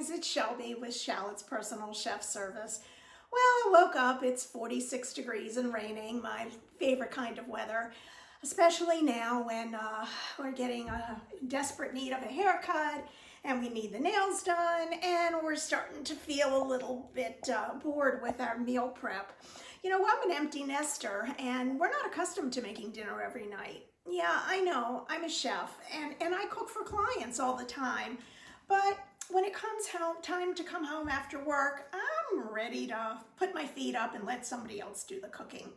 guys, it's Shelby with Shallot's Personal Chef Service. Well, I woke up, it's 46 degrees and raining, my favorite kind of weather, especially now when we're getting a desperate need of a haircut and we need the nails done and we're starting to feel a little bit bored with our meal prep. You know, I'm an empty nester and we're not accustomed to making dinner every night. Yeah, I know, I'm a chef and I cook for clients all the time, but when it comes time to come home after work, I'm ready to put my feet up and let somebody else do the cooking.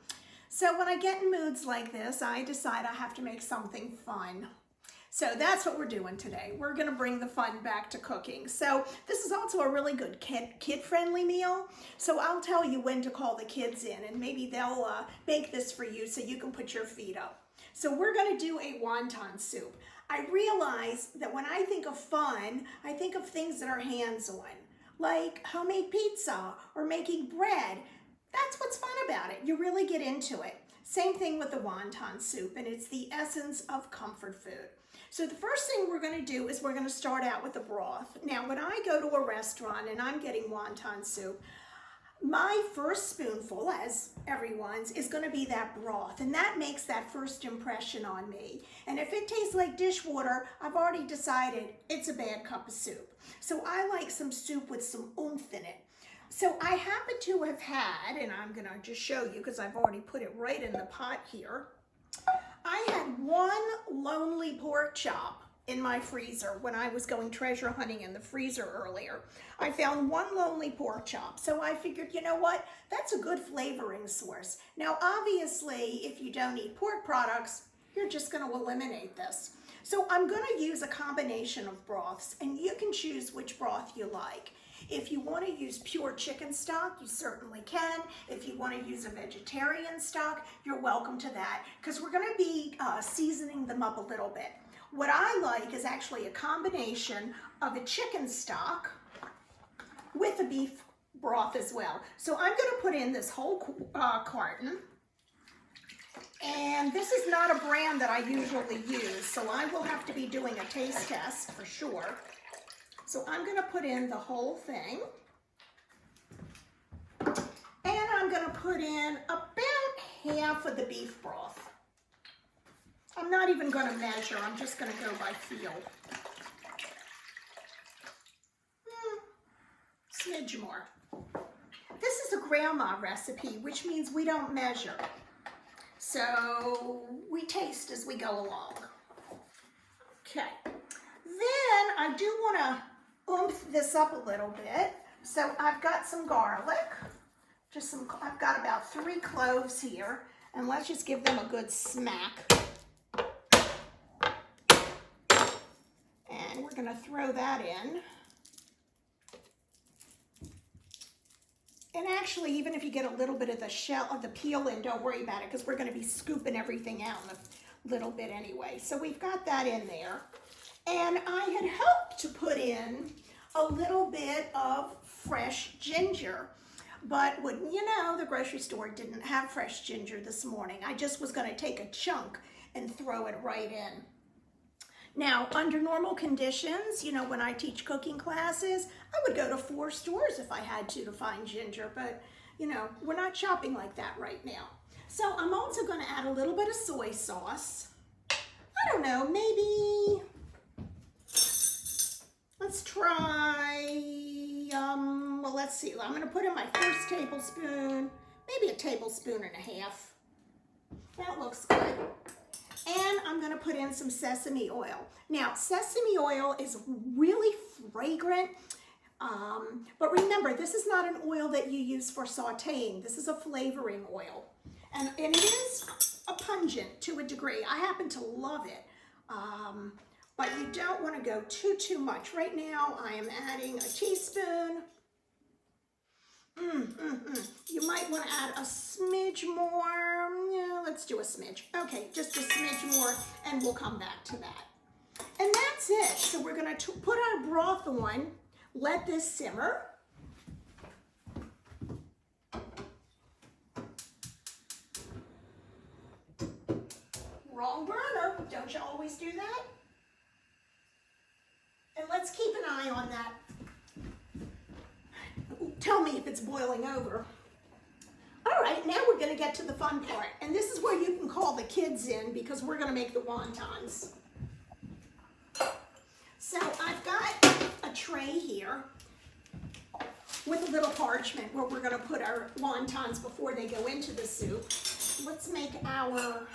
So when I get in moods like this, I decide I have to make something fun. So that's what we're doing today. We're gonna bring the fun back to cooking. So this is also a really good kid-friendly meal. So I'll tell you when to call the kids in and maybe they'll bake this for you so you can put your feet up. So we're gonna do a wonton soup. I realize that when I think of fun, I think of things that are hands-on, like homemade pizza or making bread. That's what's fun about it. You really get into it. Same thing with the wonton soup, and it's the essence of comfort food. So the first thing we're going to do is we're going to start out with the broth. Now, when I go to a restaurant and I'm getting wonton soup, my first spoonful, as everyone's, is going to be that broth, and that makes that first impression on me. And if it tastes like dishwater, I've already decided it's a bad cup of soup. So I like some soup with some oomph in it. So I happen to have had, and I'm going to just show you because I've already put it right in the pot here, I had one lonely pork chop in my freezer when I was going treasure hunting in the freezer earlier. I found one lonely pork chop, so I figured, you know what, that's a good flavoring source. Now obviously, if you don't eat pork products, you're just going to eliminate this. So I'm going to use a combination of broths, and you can choose which broth you like. If you want to use pure chicken stock, you certainly can. If you want to use a vegetarian stock, you're welcome to that, because we're going to be seasoning them up a little bit. What I like is actually a combination of a chicken stock with a beef broth as well. So I'm going to put in this whole carton. And this is not a brand that I usually use, so I will have to be doing a taste test for sure. So I'm going to put in the whole thing. And I'm going to put in about half of the beef broth. I'm not even going to measure, I'm just going to go by feel. Smidge more. This is a grandma recipe, which means we don't measure. So we taste as we go along. Okay. Then I do want to oomph this up a little bit. So I've got some garlic. I've got about 3 cloves here. And let's just give them a good smack. And we're going to throw that in. And actually, even if you get a little bit of the shell of the peel in, don't worry about it, because we're going to be scooping everything out in a little bit anyway. So we've got that in there. And I had hoped to put in a little bit of fresh ginger. But wouldn't you know, the grocery store didn't have fresh ginger this morning. I just was going to take a chunk and throw it right in. Now, under normal conditions, you know, when I teach cooking classes, I would go to 4 stores if I had to find ginger, but, you know, we're not shopping like that right now. So I'm also going to add a little bit of soy sauce. I don't know, maybe, let's try, well, let's see. I'm going to put in my first tablespoon, maybe a tablespoon and a half. That looks good. And I'm going to put in some sesame oil. Now, sesame oil is really fragrant, but remember, this is not an oil that you use for sauteing. This is a flavoring oil, and it is a pungent to a degree. I happen to love it, but you don't want to go too much. Right now, I am adding a teaspoon. You might want to add a smidge more. Yeah, let's do a smidge. Okay, just a smidge more, and we'll come back to that. And that's it. So we're going to put our broth on, let this simmer. Wrong burner. Don't you always do that? And let's keep an eye on that tell me if it's boiling over. All right, now we're gonna get to the fun part. And this is where you can call the kids in because we're gonna make the wontons. So I've got a tray here with a little parchment where we're gonna put our wontons before they go into the soup. Let's make our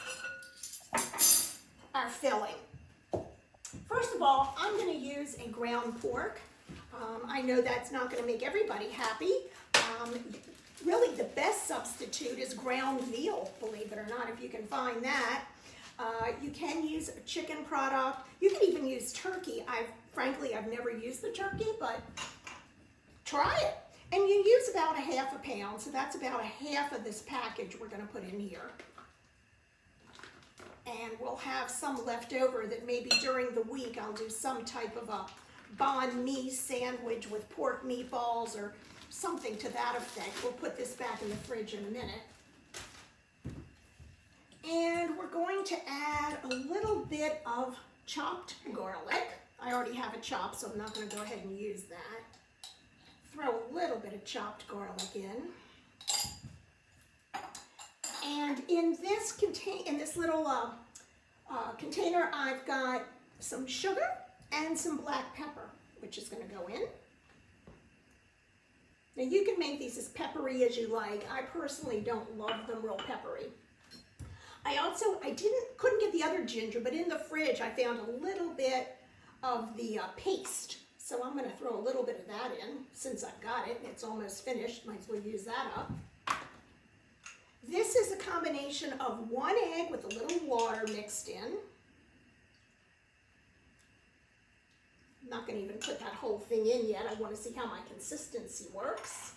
filling. First of all, I'm gonna use a ground pork. I know that's not gonna make everybody happy. Really the best substitute is ground veal, believe it or not, if you can find that. You can use a chicken product. You can even use turkey. Frankly, I've never used the turkey, but try it. And you use about a half a pound, so that's about a half of this package we're gonna put in here. And we'll have some left over that maybe during the week I'll do some type of a banh mi sandwich with pork meatballs or something to that effect. We'll put this back in the fridge in a minute. And we're going to add a little bit of chopped garlic. I already have it chopped, so I'm not going to go ahead and use that. Throw a little bit of chopped garlic in. And in this little container, I've got some sugar and some black pepper, which is going to go in. Now you can make these as peppery as you like. I personally don't love them real peppery. I couldn't get the other ginger, but in the fridge I found a little bit of the paste. So I'm going to throw a little bit of that in since I've got it and it's almost finished. Might as well use that up. This is a combination of 1 egg with a little water mixed in. I'm not going to even put that whole thing in yet. I want to see how my consistency works.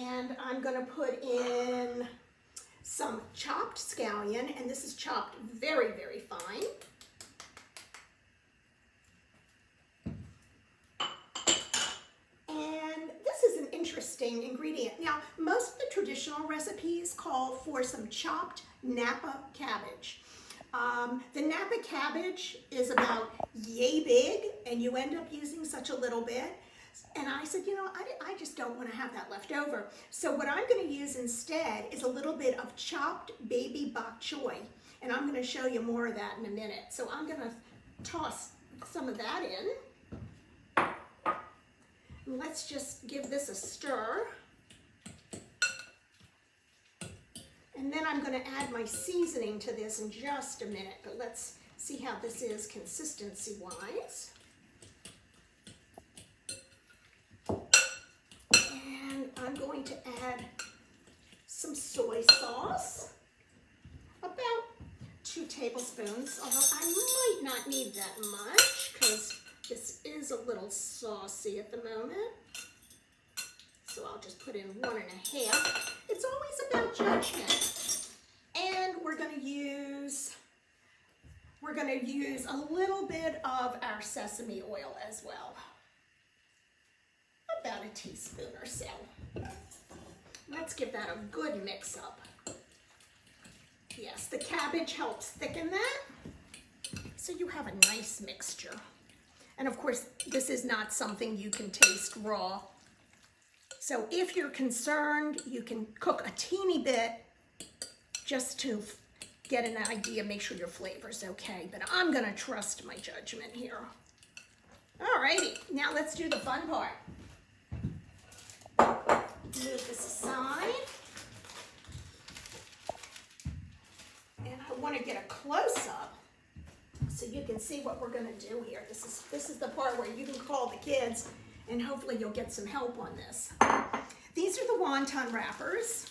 And I'm going to put in some chopped scallion, and this is chopped very, very fine. And this is an interesting ingredient. Now, most of the traditional recipes call for some chopped Napa cabbage. The Napa cabbage is about yay big, and you end up using such a little bit. And I said, you know, I just don't want to have that left over. So what I'm going to use instead is a little bit of chopped baby bok choy. And I'm going to show you more of that in a minute. So I'm going to toss some of that in. And let's just give this a stir. And then I'm going to add my seasoning to this in just a minute. But let's see how this is consistency-wise. And I'm going to add some soy sauce, about 2 tablespoons, although I might not need that much because this is a little saucy at the moment. So I'll just put in 1 1/2. It's always about judgment. And we're going to use a little bit of our sesame oil as well. About a teaspoon or so. Let's give that a good mix up. Yes, the cabbage helps thicken that, so you have a nice mixture. And of course, this is not something you can taste raw. So if you're concerned, you can cook a teeny bit just to get an idea, make sure your flavor's okay. But I'm gonna trust my judgment here. Alrighty, now let's do the fun part. Move this aside. And I want to get a close-up so you can see what we're going to do here. This is the part where you can call the kids and hopefully you'll get some help on this. These are the Wonton Wrappers.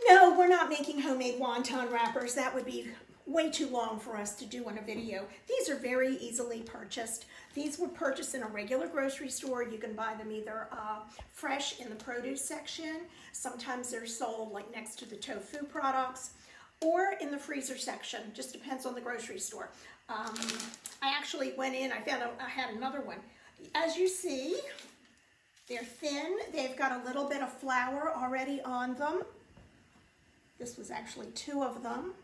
No, we're not making homemade Wonton Wrappers. That would be way too long for us to do in a video. These are very easily purchased. These were purchased in a regular grocery store. You can buy them either fresh in the produce section. Sometimes they're sold like next to the tofu products or in the freezer section. Just depends on the grocery store. I actually went in, I found out I had another one. As you see, they're thin. They've got a little bit of flour already on them. This was actually 2 of them.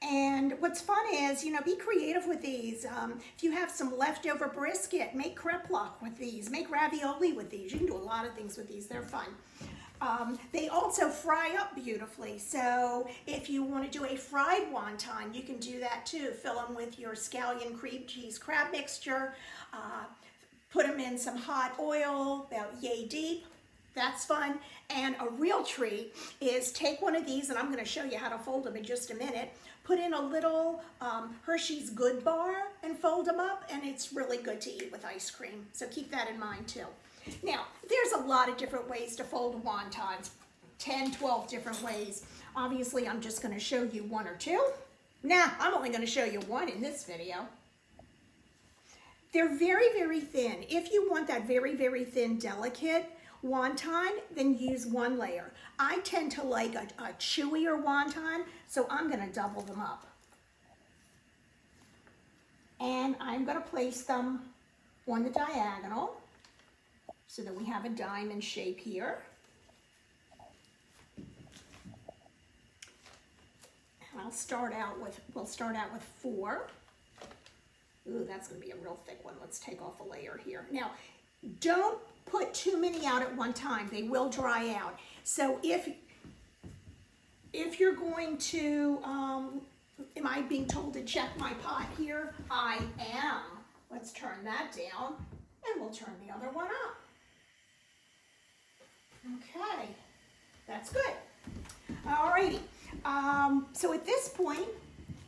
And what's fun is, you know, be creative with these. If you have some leftover brisket, make kreplach with these, make ravioli with these. You can do a lot of things with these, they're fun. They also fry up beautifully. So if you want to do a fried wonton, you can do that too. Fill them with your scallion cream cheese crab mixture. Put them in some hot oil, about yay deep. That's fun. And a real treat is take one of these, and I'm going to show you how to fold them in just a minute. Put in a little Hershey's Good Bar and fold them up, and it's really good to eat with ice cream. So keep that in mind too. Now, there's a lot of different ways to fold wontons, 10, 12 different ways. Obviously, I'm just going to show you one or two. Nah, I'm only going to show you one in this video. They're very, very thin. If you want that very, very thin, delicate wonton, then use one layer. I tend to like a chewier wonton, so I'm going to double them up. And I'm going to place them on the diagonal so that we have a diamond shape here. And we'll start out with 4. Ooh, that's going to be a real thick one. Let's take off a layer here. Now, don't put too many out at one time. They will dry out. So if you're going to, am I being told to check my pot here? I am. Let's turn that down, and we'll turn the other one up. Okay, that's good. Alrighty, so at this point,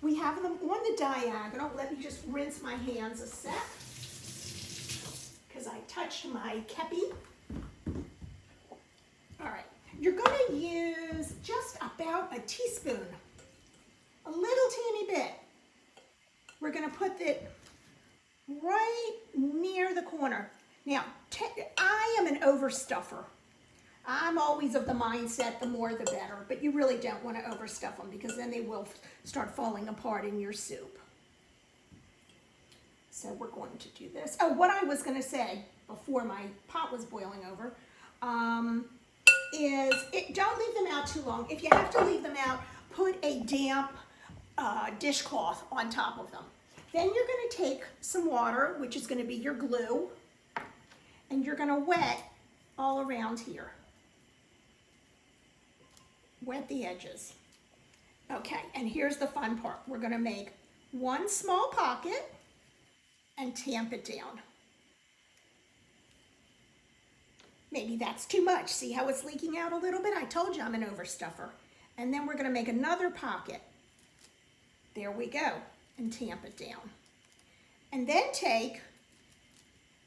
we have them on the diagonal. Let me just rinse my hands a sec, because I touched my kepi. All right, you're going to use just about a teaspoon, a little teeny bit. We're going to put it right near the corner. Now, I am an overstuffer. I'm always of the mindset, the more the better, but you really don't want to overstuff them because then they will start falling apart in your soup. So we're going to do this. Oh, what I was going to say before my pot was boiling over is don't leave them out too long. If you have to leave them out, put a damp dishcloth on top of them. Then you're going to take some water, which is going to be your glue, and you're going to wet all around here. Wet the edges. Okay, and here's the fun part. We're going to make one small pocket and tamp it down. Maybe that's too much. See how it's leaking out a little bit? I told you I'm an overstuffer. And then we're going to make another pocket. There we go. And tamp it down. And then take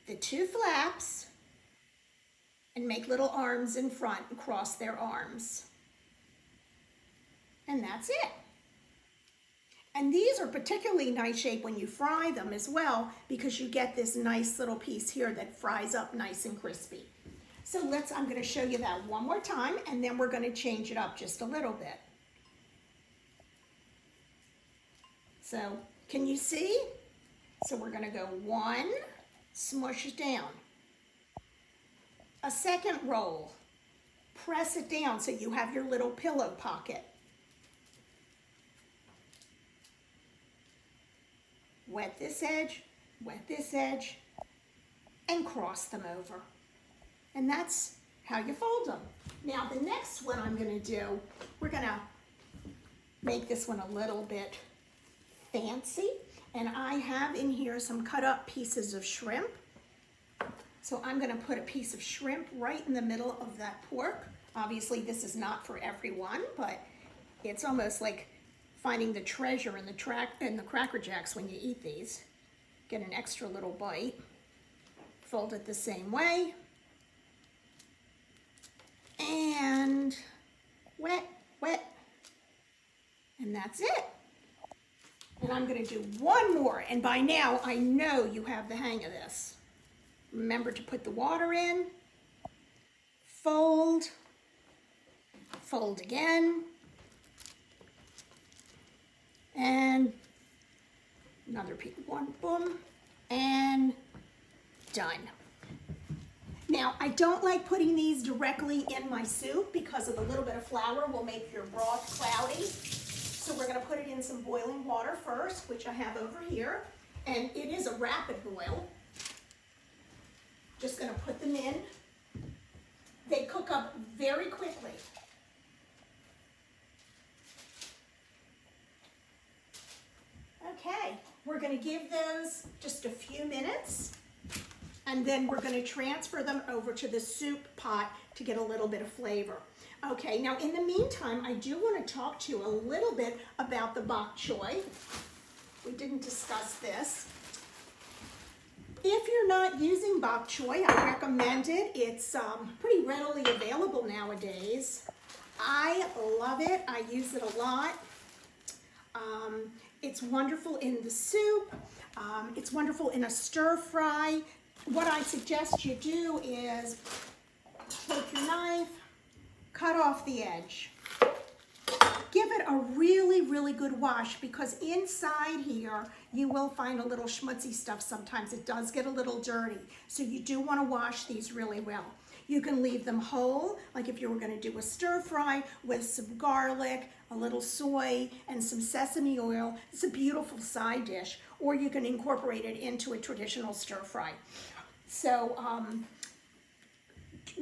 the 2 flaps and make little arms in front and cross their arms. And that's it. And these are particularly nice shape when you fry them as well, because you get this nice little piece here that fries up nice and crispy. So I'm going to show you that one more time, and then we're going to change it up just a little bit. So can you see? So we're going to go 1, smush it down. A second roll, press it down so you have your little pillow pocket. Wet this edge, and cross them over. And that's how you fold them. Now the next one I'm going to do, we're going to make this one a little bit fancy. And I have in here some cut up pieces of shrimp. So I'm going to put a piece of shrimp right in the middle of that pork. Obviously this is not for everyone, but it's almost like finding the treasure in the Cracker Jacks when you eat these. Get an extra little bite. Fold it the same way. And wet. And that's it. And I'm going to do one more. And by now, I know you have the hang of this. Remember to put the water in. Fold. Fold again. And another piece, one, boom, and done. Now, I don't like putting these directly in my soup because of the little bit of flour will make your broth cloudy. So we're going to put it in some boiling water first, which I have over here. And it is a rapid boil. Just going to put them in. They cook up very quickly. Okay, we're going to give those just a few minutes, and then we're going to transfer them over to the soup pot to get a little bit of flavor. Okay, now in the meantime, I do want to talk to you a little bit about the bok choy. We didn't discuss this. If you're not using bok choy, I recommend it. It's pretty readily available nowadays. I love it. I use it a lot. It's wonderful in the soup. It's wonderful in a stir fry. What I suggest you do is take your knife, cut off the edge. Give it a really, really good wash, because inside here you will find a little schmutzy stuff sometimes. It does get a little dirty. So you do want to wash these really well. You can leave them whole, like if you were going to do a stir fry with some garlic, a little soy, and some sesame oil. It's a beautiful side dish. Or you can incorporate it into a traditional stir fry. So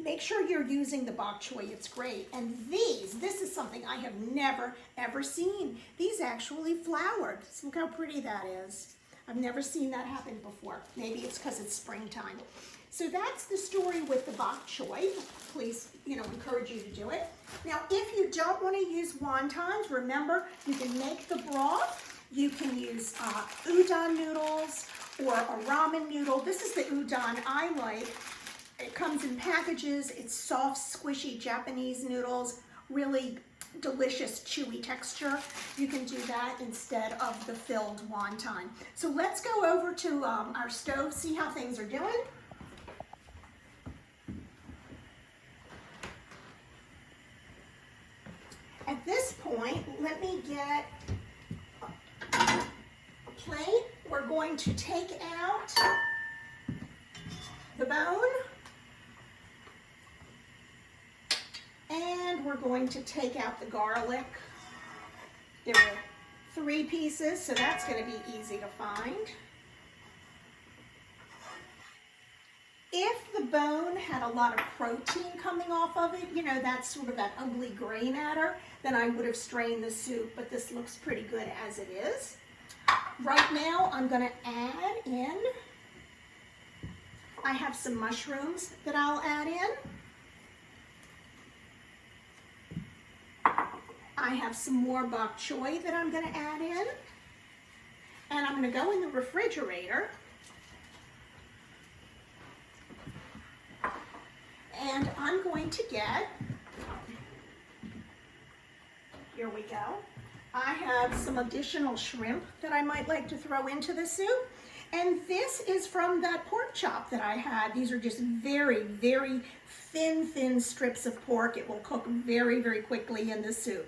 make sure you're using the bok choy. It's great. And this is something I have never, ever seen. These actually flowered. Look how pretty that is. I've never seen that happen before. Maybe it's because it's springtime. So that's the story with the bok choy. Please, encourage you to do it. Now, if you don't want to use wontons, remember, you can make the broth. You can use udon noodles or a ramen noodle. This is the udon I like. It comes in packages. It's soft, squishy Japanese noodles. Really delicious, chewy texture. You can do that instead of the filled wonton. So let's go over to our stove, see how things are doing. At this point, let me get a plate. We're going to take out the bone. And we're going to take out the garlic. There were 3 pieces, so that's going to be easy to find. If the bone had a lot of protein coming off of it, that's sort of that ugly gray matter, then I would have strained the soup, but this looks pretty good as it is. Right now, I'm going to add in, I have some mushrooms that I'll add in. I have some more bok choy that I'm going to add in. And I'm going to go in the refrigerator. And I'm going to get, here we go. I have some additional shrimp that I might like to throw into the soup. And this is from that pork chop that I had. These are just very, very thin strips of pork. It will cook very, very quickly in the soup.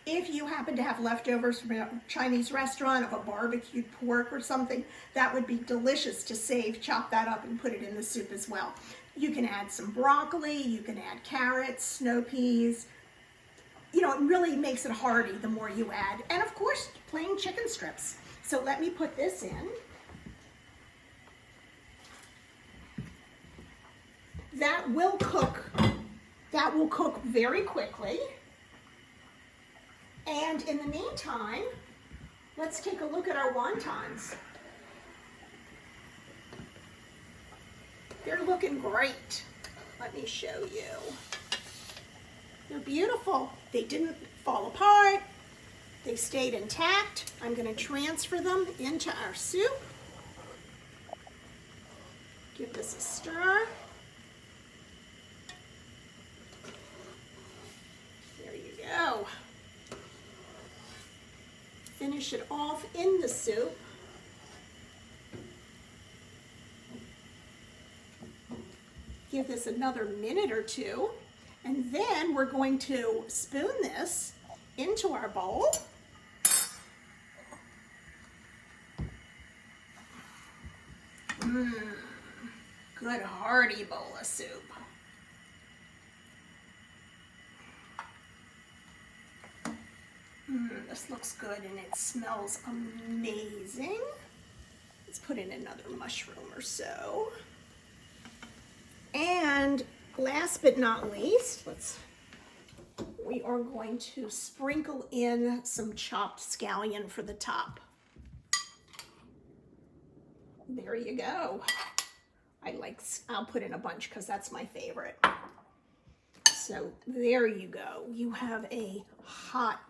If you happen to have leftovers from a Chinese restaurant of a barbecued pork or something, that would be delicious to save. Chop that up and put it in the soup as well. You can add some broccoli, you can add carrots, snow peas. It really makes it hearty the more you add. And of course, plain chicken strips. So let me put this in. That will cook very quickly. And in the meantime, let's take a look at our wontons. They're looking great. Let me show you. They're beautiful. They didn't fall apart. They stayed intact. I'm going to transfer them into our soup. Give this a stir. There you go. Finish it off in the soup. Give this another minute or two, and then we're going to spoon this into our bowl. Good hearty bowl of soup. This looks good and it smells amazing. Let's put in another mushroom or so. And last but not least, we are going to sprinkle in some chopped scallion for the top. There you go. I'll put in a bunch because that's my favorite. So there you go. You have a hot,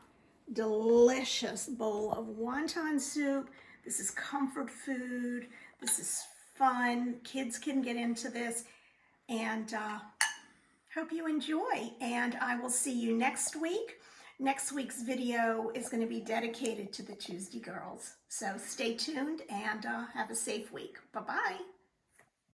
delicious bowl of wonton soup. This is comfort food. This is fun. Kids can get into this, and hope you enjoy. And I will see you next week. Next week's video is going to be dedicated to the Tuesday girls. So stay tuned and have a safe week. Bye-bye.